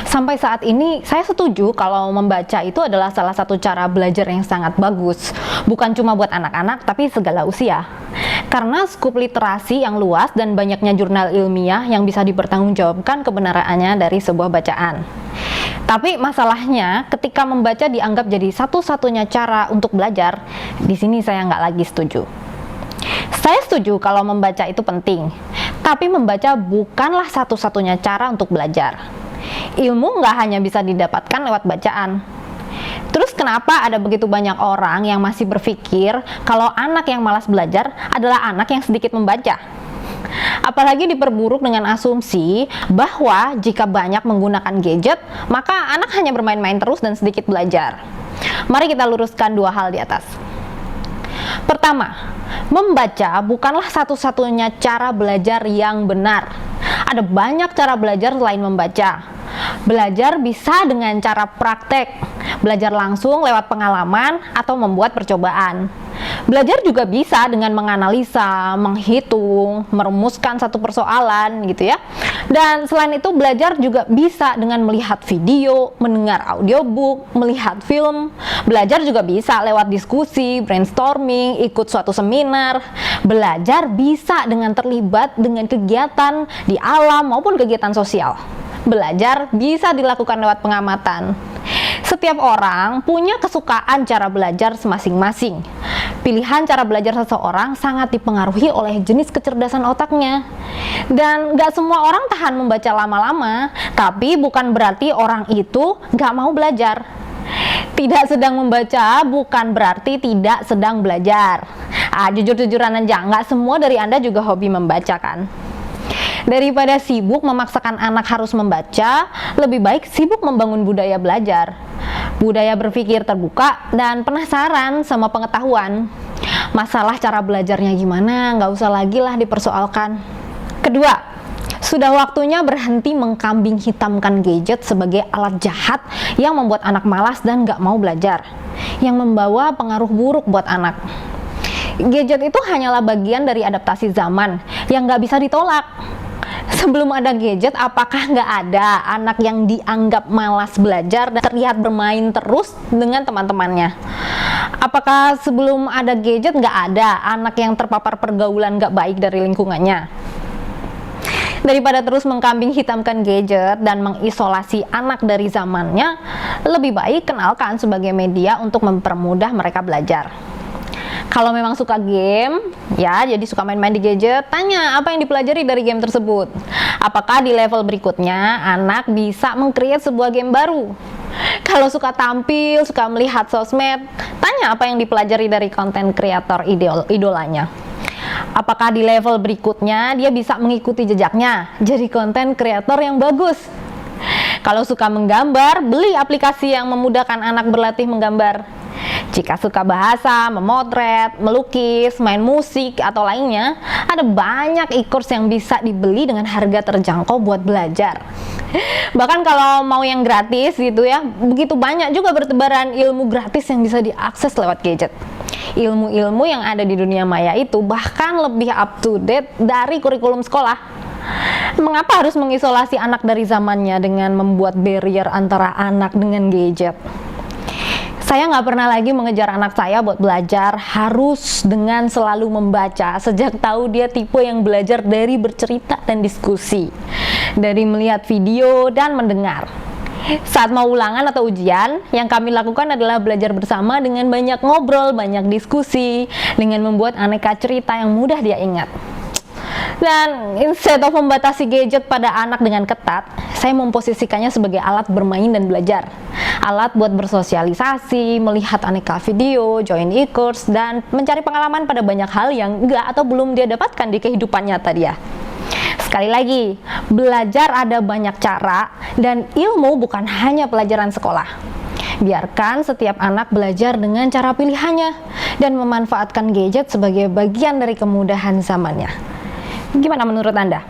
Sampai saat ini saya setuju kalau membaca itu adalah salah satu cara belajar yang sangat bagus. Bukan cuma buat anak-anak, tapi segala usia. Karena skup literasi yang luas dan banyaknya jurnal ilmiah yang bisa dipertanggungjawabkan kebenarannya dari sebuah bacaan. Tapi masalahnya ketika membaca dianggap jadi satu-satunya cara untuk belajar, di sini saya nggak lagi setuju. Saya setuju kalau membaca itu penting, tapi membaca bukanlah satu-satunya cara untuk belajar. Ilmu nggak hanya bisa didapatkan lewat bacaan. Terus kenapa ada begitu banyak orang yang masih berpikir kalau anak yang malas belajar adalah anak yang sedikit membaca? Apalagi diperburuk dengan asumsi bahwa jika banyak menggunakan gadget, maka anak hanya bermain-main terus dan sedikit belajar. Mari kita luruskan dua hal di atas. Pertama, membaca bukanlah satu-satunya cara belajar yang benar. Ada banyak cara belajar selain membaca. Belajar bisa dengan cara praktek, belajar langsung lewat pengalaman atau membuat percobaan. Belajar juga bisa dengan menganalisa, menghitung, merumuskan satu persoalan gitu ya. Dan selain itu belajar juga bisa dengan melihat video, mendengar audiobook, melihat film. Belajar juga bisa lewat diskusi, brainstorming, ikut suatu seminar. Belajar bisa dengan terlibat dengan kegiatan di alam maupun kegiatan sosial. Belajar bisa dilakukan lewat pengamatan. Setiap orang punya kesukaan cara belajar masing-masing. Pilihan cara belajar seseorang sangat dipengaruhi oleh jenis kecerdasan otaknya. Dan gak semua orang tahan membaca lama-lama, tapi bukan berarti orang itu gak mau belajar. Tidak sedang membaca bukan berarti tidak sedang belajar. Jujur-jujuran aja, gak semua dari Anda juga hobi membaca kan? Daripada sibuk memaksakan anak harus membaca, lebih baik sibuk membangun budaya belajar. Budaya berpikir terbuka dan penasaran sama pengetahuan. Masalah cara belajarnya gimana, nggak usah lagi lah dipersoalkan. Kedua, sudah waktunya berhenti mengkambing hitamkan gadget sebagai alat jahat yang membuat anak malas dan nggak mau belajar, yang membawa pengaruh buruk buat anak. Gadget itu hanyalah bagian dari adaptasi zaman yang nggak bisa ditolak. Sebelum ada gadget, apakah nggak ada anak yang dianggap malas belajar dan terlihat bermain terus dengan teman-temannya? Apakah sebelum ada gadget nggak ada anak yang terpapar pergaulan nggak baik dari lingkungannya? Daripada terus mengkambing hitamkan gadget dan mengisolasi anak dari zamannya, lebih baik kenalkan sebagai media untuk mempermudah mereka belajar. Kalau memang suka game, ya jadi suka main-main di gadget, tanya apa yang dipelajari dari game tersebut. Apakah di level berikutnya anak bisa meng-create sebuah game baru? Kalau suka tampil, suka melihat sosmed, tanya apa yang dipelajari dari konten kreator idolanya. Apakah di level berikutnya dia bisa mengikuti jejaknya, jadi konten kreator yang bagus? Kalau suka menggambar, beli aplikasi yang memudahkan anak berlatih menggambar. Jika suka bahasa, memotret, melukis, main musik, atau lainnya, ada banyak e-course yang bisa dibeli dengan harga terjangkau buat belajar. Bahkan kalau mau yang gratis gitu ya, begitu banyak juga bertebaran ilmu gratis yang bisa diakses lewat gadget. Ilmu-ilmu yang ada di dunia maya itu bahkan lebih up to date dari kurikulum sekolah. Mengapa harus mengisolasi anak dari zamannya dengan membuat barrier antara anak dengan gadget? Saya nggak pernah lagi mengejar anak saya buat belajar harus dengan selalu membaca. Sejak tahu dia tipe yang belajar dari bercerita dan diskusi, dari melihat video dan mendengar. Saat mau ulangan atau ujian, yang kami lakukan adalah belajar bersama dengan banyak ngobrol, banyak diskusi, dengan membuat aneka cerita yang mudah dia ingat. Dan instead of membatasi gadget pada anak dengan ketat, saya memposisikannya sebagai alat bermain dan belajar. Alat buat bersosialisasi, melihat aneka video, join e-course, dan mencari pengalaman pada banyak hal yang enggak atau belum dia dapatkan di kehidupan nyata dia. Sekali lagi, belajar ada banyak cara dan ilmu bukan hanya pelajaran sekolah. Biarkan setiap anak belajar dengan cara pilihannya dan memanfaatkan gadget sebagai bagian dari kemudahan zamannya. Gimana menurut Anda?